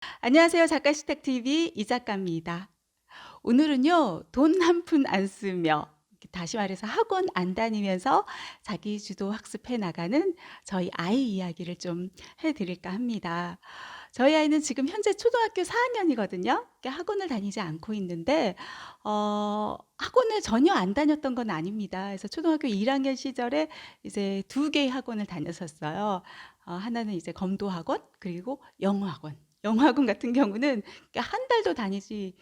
안녕하세요. 작가식탁TV 이 작가입니다. 오늘은요, 돈 한 푼 안 쓰며, 다시 말해서 학원 안 다니면서 자기 주도 학습해 나가는 저희 아이 이야기를 좀 해드릴까 합니다. 저희 아이는 지금 현재 초등학교 4학년이거든요. 학원을 다니지 않고 있는데, 학원을 전혀 안 다녔던 건 아닙니다. 그래서 초등학교 1학년 시절에 이제 두 개의 학원을 다녔었어요. 하나는 이제 검도 학원, 그리고 영어 학원. 영어 학원 같은 경우는 한 달도 다니지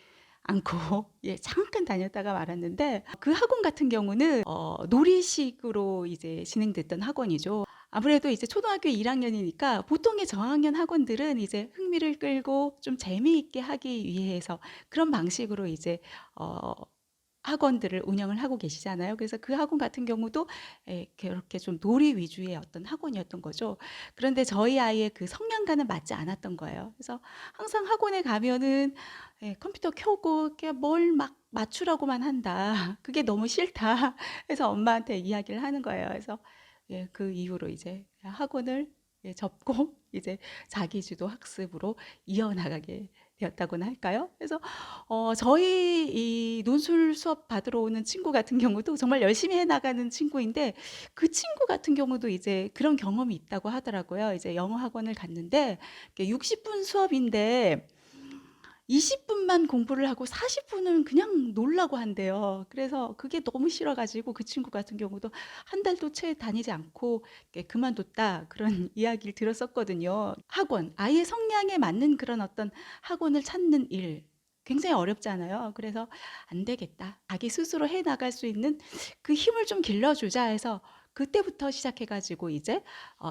않고 예, 잠깐 다녔다가 말았는데, 그 학원 같은 경우는 놀이식으로 이제 진행됐던 학원이죠. 아무래도 이제 초등학교 1학년이니까 보통의 저학년 학원들은 이제 흥미를 끌고 좀 재미있게 하기 위해서 그런 방식으로 이제 어 학원들을 운영을 하고 계시잖아요. 그래서 그 학원 같은 경우도 그렇게 좀 놀이 위주의 어떤 학원이었던 거죠. 그런데 저희 아이의 그 성향과는 맞지 않았던 거예요. 그래서 항상 학원에 가면은 컴퓨터 켜고 뭘 막 맞추라고만 한다. 그게 너무 싫다. 해서 엄마한테 이야기를 하는 거예요. 그래서 그 이후로 이제 학원을 접고 이제 자기주도 학습으로 이어나가게 되었다고나 할까요? 그래서 저희 이 논술 수업 받으러 오는 친구 같은 경우도 정말 열심히 해 나가는 친구인데, 그 친구 같은 경우도 이제 그런 경험이 있다고 하더라고요. 이제 영어 학원을 갔는데 60분 수업인데 20분만 공부를 하고 40분은 그냥 놀라고 한대요. 그래서 그게 너무 싫어 가지고 그 친구 같은 경우도 한 달도 채 다니지 않고 그만뒀다, 그런 이야기를 들었었거든요. 학원, 아이의 성향에 맞는 그런 어떤 학원을 찾는 일, 굉장히 어렵잖아요. 그래서 '안 되겠다. 자기 스스로 해 나갈 수 있는 그 힘을 좀 길러주자.' 해서 그때부터 시작해 가지고 이제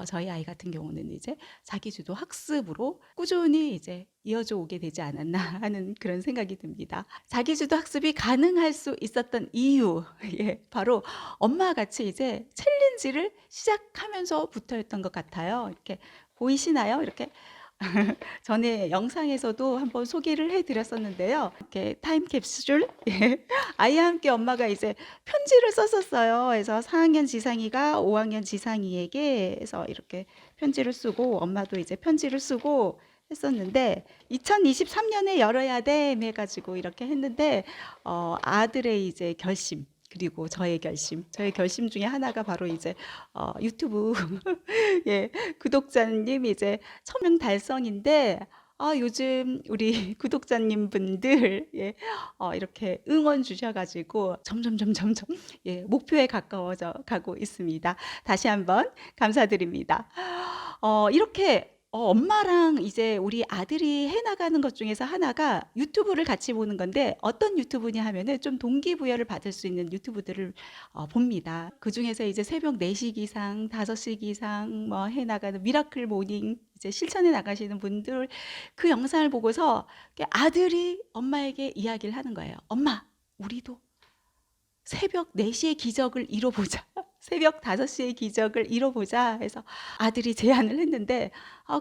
저희 아이 같은 경우는 이제 자기주도 학습으로 꾸준히 이제 이어져 오게 되지 않았나 하는 그런 생각이 듭니다. 자기주도 학습이 가능할 수 있었던 이유, 예, 바로 엄마와 같이 이제 챌린지를 시작하면서부터였던 것 같아요. 이렇게 보이시나요? 이렇게 전에 영상에서도 한번 소개를 해드렸었는데요. 이렇게 타임캡슐, 예. 아이와 함께 엄마가 이제 편지를 썼었어요. 그래서 4학년 지상이가 5학년 지상이에게 해서 이렇게 편지를 쓰고, 엄마도 이제 편지를 쓰고 했었는데, 2023년에 열어야 돼 해가지고 이렇게 했는데, 아들의 이제 결심, 그리고 저의 결심 중에 하나가 바로 이제 유튜브 예, 구독자님 이제 1000명 달성인데, 요즘 우리 구독자님 분들 예, 이렇게 응원 주셔가지고 점점 예, 목표에 가까워져 가고 있습니다. 다시 한번 감사드립니다. 이렇게 엄마랑 이제 우리 아들이 해나가는 것 중에서 하나가 유튜브를 같이 보는 건데, 어떤 유튜브냐 하면은 좀 동기부여를 받을 수 있는 유튜브들을 봅니다. 그 중에서 이제 새벽 4시 기상, 5시 기상 뭐 해나가는 미라클 모닝 이제 실천해 나가시는 분들, 그 영상을 보고서 아들이 엄마에게 이야기를 하는 거예요. 엄마, 우리도 새벽 4시의 기적을 이뤄보자. 새벽 5시의 기적을 이뤄보자 해서 아들이 제안을 했는데,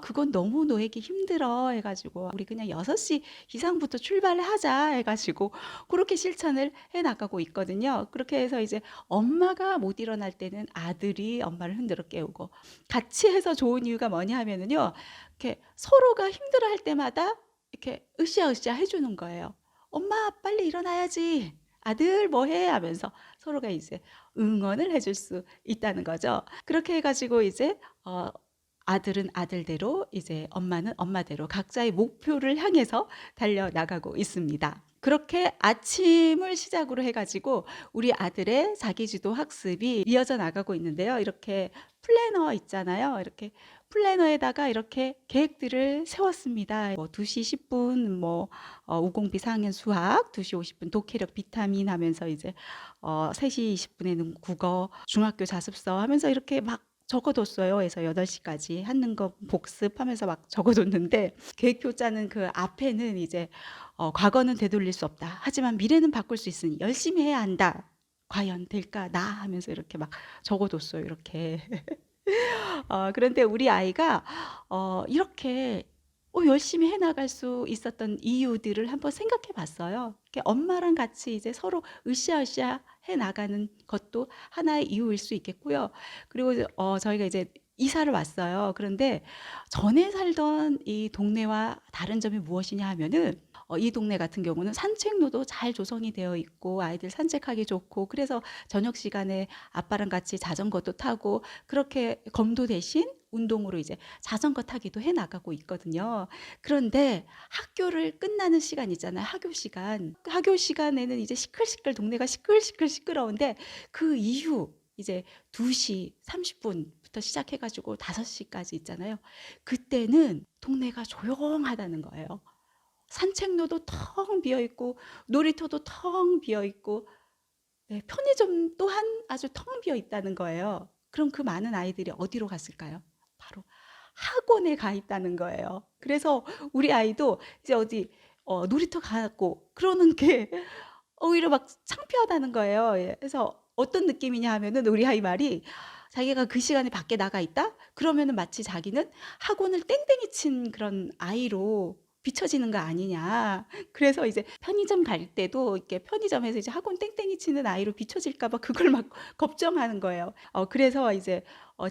그건 너무 너에게 힘들어 해가지고 우리 그냥 6시 기상부터 출발을 하자 해가지고 그렇게 실천을 해 나가고 있거든요. 그렇게 해서 이제 엄마가 못 일어날 때는 아들이 엄마를 흔들어 깨우고, 같이 해서 좋은 이유가 뭐냐 하면은요, 이렇게 서로가 힘들어 할 때마다 이렇게 으쌰으쌰 해주는 거예요. 엄마 빨리 일어나야지, 아들 뭐해 하면서 서로가 이제 응원을 해줄 수 있다는 거죠. 그렇게 해가지고 이제 아들은 아들대로, 이제 엄마는 엄마대로 각자의 목표를 향해서 달려나가고 있습니다. 그렇게 아침을 시작으로 해가지고 우리 아들의 자기주도 학습이 이어져 나가고 있는데요. 이렇게 플래너 있잖아요. 이렇게 플래너에다가 이렇게 계획들을 세웠습니다. 뭐 2시 10분 뭐 우공비 4학년 수학, 2시 50분 독해력 비타민 하면서 이제 3시 20분에는 국어, 중학교 자습서 하면서 이렇게 막 적어뒀어요. 그래서 8시까지 하는 거 복습하면서 막 적어뒀는데, 계획표 짜는 그 앞에는 이제 과거는 되돌릴 수 없다. 하지만 미래는 바꿀 수 있으니 열심히 해야 한다. 과연 될까? 나 하면서 이렇게 막 적어뒀어요. 이렇게. 그런데 우리 아이가 이렇게 열심히 해나갈 수 있었던 이유들을 한번 생각해 봤어요. 이렇게 엄마랑 같이 이제 서로 으쌰으쌰 해나가는 것도 하나의 이유일 수 있겠고요. 그리고 저희가 이제 이사를 왔어요. 그런데 전에 살던 이 동네와 다른 점이 무엇이냐 하면은 이 동네 같은 경우는 산책로도 잘 조성이 되어 있고 아이들 산책하기 좋고 그래서 저녁 시간에 아빠랑 같이 자전거도 타고 그렇게 검도 대신 운동으로 이제 자전거 타기도 해 나가고 있거든요. 그런데 학교를 끝나는 시간 있잖아요. 학교 시간. 그 학교 시간에는 이제 시끌시끌 동네가 시끌시끌 시끄러운데 그 이후 이제 2시 30분부터 시작해 가지고 5시까지 있잖아요. 그때는 동네가 조용하다는 거예요. 산책로도 텅 비어 있고 놀이터도 텅 비어 있고 네, 편의점 또한 아주 텅 비어 있다는 거예요. 그럼 그 많은 아이들이 어디로 갔을까요? 바로 학원에 가 있다는 거예요. 그래서 우리 아이도 이제 어디 놀이터 가고 그러는 게 오히려 막 창피하다는 거예요. 예. 그래서 어떤 느낌이냐 하면은 우리 아이 말이 자기가 그 시간에 밖에 나가 있다? 그러면은 마치 자기는 학원을 땡땡이 친 그런 아이로 비춰지는 거 아니냐. 그래서 이제 편의점 갈 때도 이렇게 편의점에서 이제 학원 땡땡이 치는 아이로 비춰질까 봐 그걸 막 걱정하는 거예요. 그래서 이제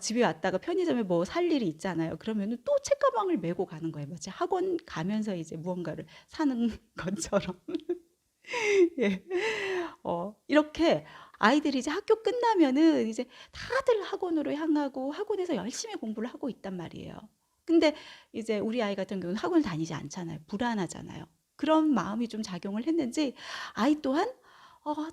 집에 왔다가 편의점에 뭐 살 일이 있잖아요. 그러면은 또 책가방을 메고 가는 거예요. 마치 학원 가면서 이제 무언가를 사는 것처럼. 예. 이렇게 아이들이 이제 학교 끝나면은 이제 다들 학원으로 향하고 학원에서 열심히 공부를 하고 있단 말이에요. 근데 이제 우리 아이 같은 경우는 학원을 다니지 않잖아요. 불안하잖아요. 그런 마음이 좀 작용을 했는지 아이 또한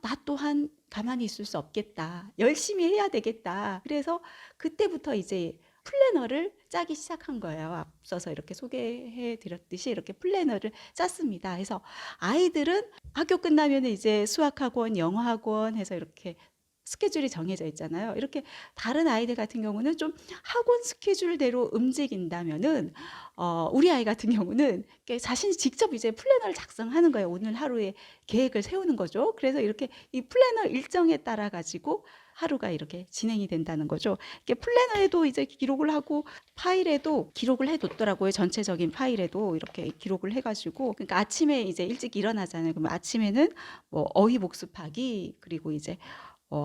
'나 또한 가만히 있을 수 없겠다. 열심히 해야 되겠다.' 그래서 그때부터 이제 플래너를 짜기 시작한 거예요. 앞서서 이렇게 소개해 드렸듯이 이렇게 플래너를 짰습니다. 그래서 아이들은 학교 끝나면은 이제 수학학원, 영어학원 해서 이렇게 스케줄이 정해져 있잖아요. 이렇게 다른 아이들 같은 경우는 좀 학원 스케줄대로 움직인다면은 우리 아이 같은 경우는 이렇게 자신이 직접 이제 플래너를 작성하는 거예요. 오늘 하루의 계획을 세우는 거죠. 그래서 이렇게 이 플래너 일정에 따라 가지고 하루가 이렇게 진행이 된다는 거죠. 이렇게 플래너에도 이제 기록을 하고 파일에도 기록을 해 뒀더라고요. 전체적인 파일에도 이렇게 기록을 해 가지고 그러니까 아침에 이제 일찍 일어나잖아요. 그럼 아침에는 뭐 어휘 복습하기 그리고 이제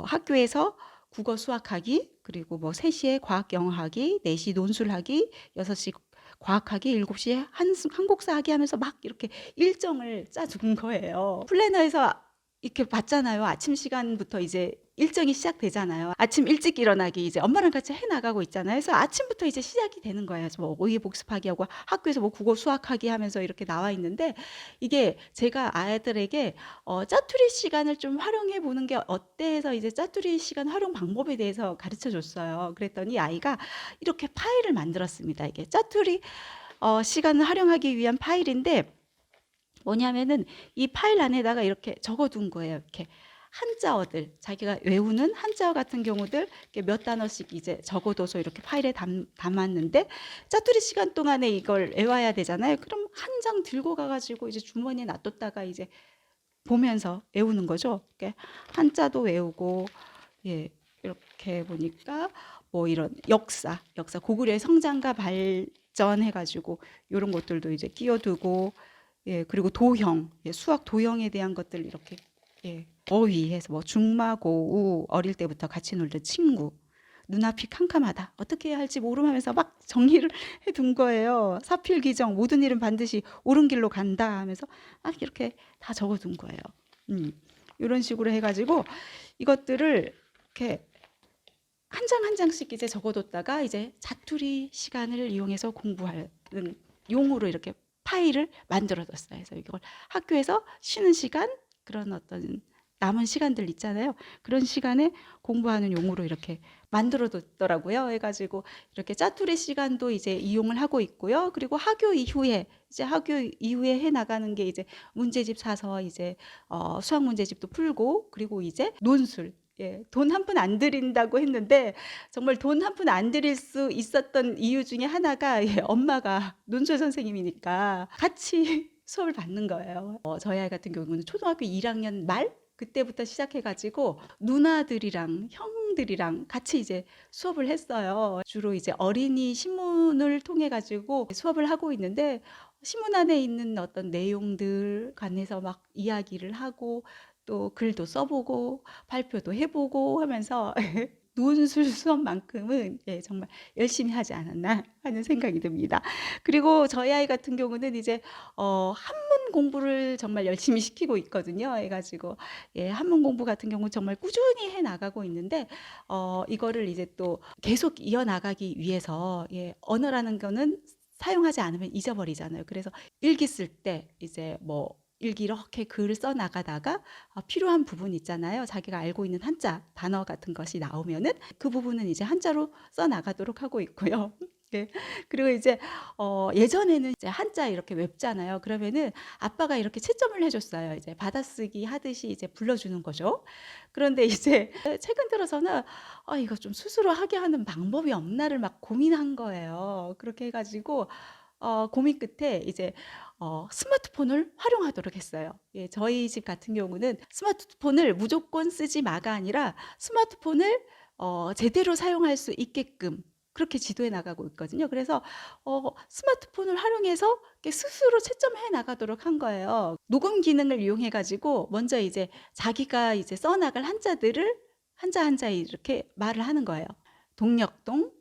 학교에서 국어 수학하기 그리고 뭐 3시에 과학 영어하기 4시 논술하기 6시 과학하기 7시에 한국사 하기 하면서 막 이렇게 일정을 짜둔 거예요. 플래너에서 이렇게 봤잖아요. 아침 시간부터 이제 일정이 시작되잖아요. 아침 일찍 일어나기 이제 엄마랑 같이 해 나가고 있잖아요. 그래서 아침부터 이제 시작이 되는 거예요. 뭐 어휘 복습하기 하고 학교에서 뭐 국어 수학하기 하면서 이렇게 나와 있는데 이게 제가 아이들에게 짜투리 시간을 좀 활용해 보는 게 어때 해서 이제 짜투리 시간 활용 방법에 대해서 가르쳐 줬어요. 그랬더니 아이가 이렇게 파일을 만들었습니다. 이게 짜투리 시간을 활용하기 위한 파일인데 뭐냐면은 이 파일 안에다가 이렇게 적어둔 거예요. 이렇게 한자어들 자기가 외우는 한자어 같은 경우들 이렇게 몇 단어씩 이제 적어둬서 이렇게 파일에 담았는데 짜투리 시간 동안에 이걸 외워야 되잖아요. 그럼 한 장 들고 가가지고 이제 주머니에 놔뒀다가 이제 보면서 외우는 거죠. 이렇게 한자도 외우고 예 이렇게 보니까 뭐 이런 역사 고구려의 성장과 발전 해가지고 이런 것들도 이제 끼워두고 예 그리고 도형 수학 도형에 대한 것들 이렇게 예 어휘해서 뭐 중마고우 어릴 때부터 같이 놀던 친구 눈앞이 캄캄하다 어떻게 해야 할지 모르면서 막 정리를 해둔 거예요. 사필귀정 모든 일은 반드시 옳은 길로 간다 하면서 막 이렇게 다 적어둔 거예요. 이런 식으로 해가지고 이것들을 이렇게 한 장 한 장씩 이제 적어뒀다가 이제 자투리 시간을 이용해서 공부하는 용으로 이렇게 파일을 만들어뒀어요. 그래서 이걸 학교에서 쉬는 시간 그런 어떤 남은 시간들 있잖아요. 그런 시간에 공부하는 용으로 이렇게 만들어뒀더라고요. 해가지고 이렇게 짜투리 시간도 이제 이용을 하고 있고요. 그리고 학교 이후에 해 나가는 게 이제 문제집 사서 이제 수학 문제집도 풀고 그리고 이제 논술 예, 돈 한 푼 안 들인다고 했는데 정말 돈 한 푼 안 들일 수 있었던 이유 중에 하나가 예, 엄마가 논술 선생님이니까 같이 수업을 받는 거예요. 저희 아이 같은 경우는 초등학교 1학년 말 그때부터 시작해 가지고 누나들이랑 형들이랑 같이 이제 수업을 했어요. 주로 이제 어린이 신문을 통해 가지고 수업을 하고 있는데 신문 안에 있는 어떤 내용들 관해서 막 이야기를 하고 또 글도 써보고 발표도 해보고 하면서 논술 수업만큼은 예 정말 열심히 하지 않았나 하는 생각이 듭니다. 그리고 저희 아이 같은 경우는 이제 한문 공부를 정말 열심히 시키고 있거든요. 해 가지고 예 한문 공부 같은 경우는 정말 꾸준히 해 나가고 있는데 이거를 이제 또 계속 이어나가기 위해서 예 언어라는 거는 사용하지 않으면 잊어버리잖아요. 그래서 일기 쓸 때 이제 뭐 일기 이렇게 글을 써 나가다가 필요한 부분 있잖아요. 자기가 알고 있는 한자 단어 같은 것이 나오면은 그 부분은 이제 한자로 써 나가도록 하고 있고요. 예. 그리고 이제 예전에는 이제 한자 이렇게 외잖아요. 그러면은 아빠가 이렇게 채점을 해 줬어요. 이제 받아쓰기 하듯이 이제 불러주는 거죠. 그런데 이제 최근 들어서는 이거 좀 스스로 하게 하는 방법이 없나를 막 고민한 거예요. 그렇게 해 가지고 고민 끝에 이제 스마트폰을 활용하도록 했어요. 예 저희 집 같은 경우는 스마트폰을 무조건 쓰지 마가 아니라 스마트폰을 제대로 사용할 수 있게끔 그렇게 지도해 나가고 있거든요. 그래서 스마트폰을 활용해서 이렇게 스스로 채점해 나가도록 한 거예요. 녹음 기능을 이용해 가지고 먼저 이제 자기가 이제 써 나갈 한자들을 한자 한자 이렇게 말을 하는 거예요. 동력동,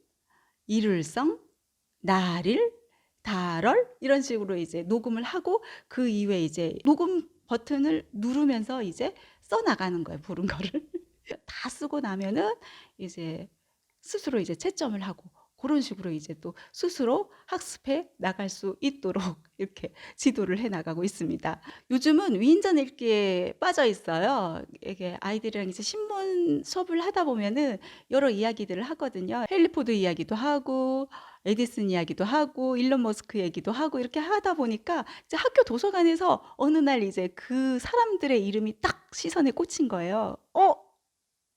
일울성, 나릴, 달얼 이런 식으로 이제 녹음을 하고 그 이후에 이제 녹음 버튼을 누르면서 이제 써 나가는 거예요, 부른 거를. 다 쓰고 나면은 이제 스스로 이제 채점을 하고 고런 식으로 이제 또 스스로 학습해 나갈 수 있도록 이렇게 지도를 해 나가고 있습니다. 요즘은 위인전 읽기에 빠져 있어요. 이게 아이들이랑 이제 신문 수업을 하다 보면은 여러 이야기들을 하거든요. 헨리 포드 이야기도 하고 에디슨 이야기도 하고 일론 머스크 얘기도 하고 이렇게 하다 보니까 이제 학교 도서관에서 어느 날 이제 그 사람들의 이름이 딱 시선에 꽂힌 거예요.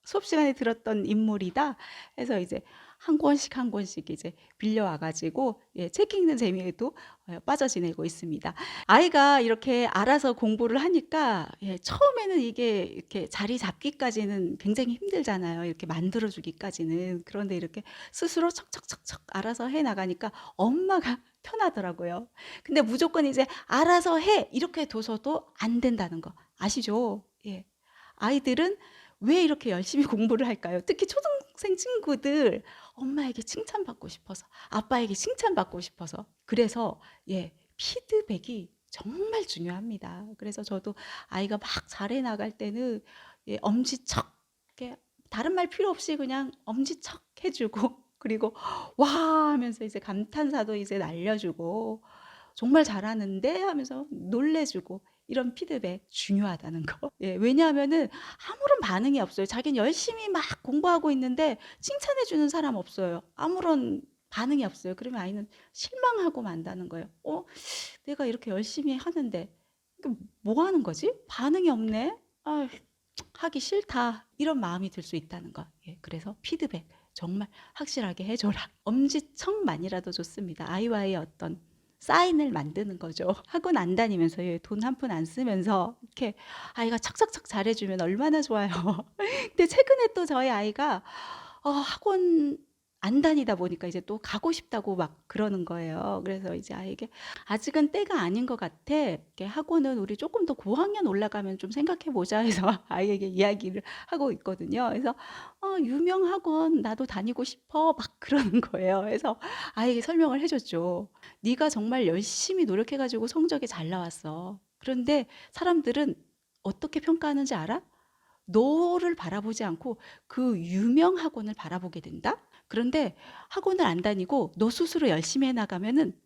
수업 시간에 들었던 인물이다 해서 이제 한 권씩 한 권씩 이제 빌려와 가지고 예 책 읽는 재미에도 빠져 지내고 있습니다. 아이가 이렇게 알아서 공부를 하니까 예 처음에는 이게 이렇게 자리 잡기까지는 굉장히 힘들잖아요. 이렇게 만들어 주기까지는. 그런데 이렇게 스스로 척척척척 알아서 해 나가니까 엄마가 편하더라고요. 근데 무조건 이제 "알아서 해." 이렇게 둬서도 안 된다는 거 아시죠? 예. 아이들은 왜 이렇게 열심히 공부를 할까요? 특히 초등생 친구들 엄마에게 칭찬받고 싶어서 아빠에게 칭찬받고 싶어서 그래서 예 피드백이 정말 중요합니다. 그래서 저도 아이가 막 잘해 나갈 때는 예 엄지척 이렇게 다른 말 필요 없이 그냥 엄지척 해 주고 그리고 "와." 하면서 이제 감탄사도 이제 날려 주고 "정말 잘하는데." 하면서 놀래 주고 이런 피드백 중요하다는 거. 예 왜냐하면은 아무런 반응이 없어요. 자기는 열심히 막 공부하고 있는데 칭찬해 주는 사람 없어요. 아무런 반응이 없어요. 그러면 아이는 실망하고 만다는 거예요. '내가 이렇게 열심히 하는데 이게 뭐 하는 거지? 반응이 없네. 아 하기 싫다.' 이런 마음이 들 수 있다는 거. 예 그래서 피드백 정말 확실하게 해 줘라. 엄지척만이라도 좋습니다. 아이와의 어떤 사인을 만드는 거죠. 학원 안 다니면서 예 돈 한 푼 안 쓰면서 이렇게 아이가 척척척 잘해 주면 얼마나 좋아요. 근데 최근에 또 저희 아이가 학원 안 다니다 보니까 이제 또 가고 싶다고 막 그러는 거예요. 그래서 이제 아이에게 "아직은 때가 아닌 것 같아. 이렇게 학원은 우리 조금 더 고학년 올라가면 좀 생각해 보자." 해서 아이에게 이야기를 하고 있거든요. 그래서 유명 학원 나도 다니고 싶어." 막 그러는 거예요. 그래서 아이에게 설명을 해 줬죠. "네가 정말 열심히 노력해 가지고 성적이 잘 나왔어. 그런데 사람들은 어떻게 평가하는지 알아? 너를 바라보지 않고 그 유명 학원을 바라보게 된다. 그런데 학원을 안 다니고 너 스스로 열심히 해 나가면은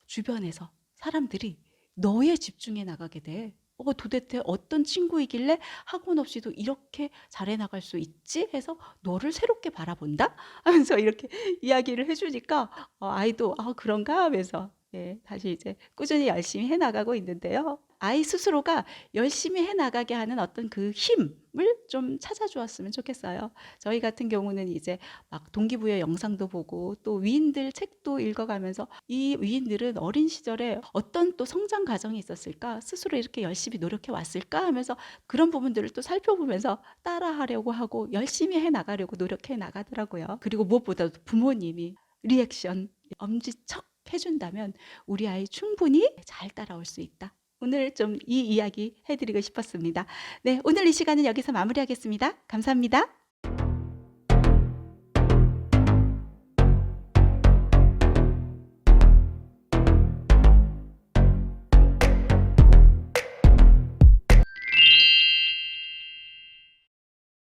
주변에서 사람들이 너에 집중해 나가게 돼. 도대체 어떤 친구이길래 학원 없이도 이렇게 잘해 나갈 수 있지?" 해서 "너를 새롭게 바라본다." 하면서 이렇게 이야기를 해 주니까 아이도 '아 그런가?' 하면서 예 다시 이제 꾸준히 열심히 해 나가고 있는데요. 아이 스스로가 열심히 해 나가게 하는 어떤 그 힘을 좀 찾아 주었으면 좋겠어요. 저희 같은 경우는 이제 막 동기부여 영상도 보고 또 위인들 책도 읽어 가면서 '이 위인들은 어린 시절에 어떤 또 성장 과정이 있었을까? 스스로 이렇게 열심히 노력해 왔을까?' 하면서 그런 부분들을 또 살펴보면서 따라하려고 하고 열심히 해 나가려고 노력해 나가더라고요. 그리고 무엇보다도 부모님이 리액션 엄지척 해 준다면 우리 아이 충분히 잘 따라올 수 있다. 오늘 좀 이 이야기 해 드리고 싶었습니다. 네 오늘 이 시간은 여기서 마무리하겠습니다. 감사합니다.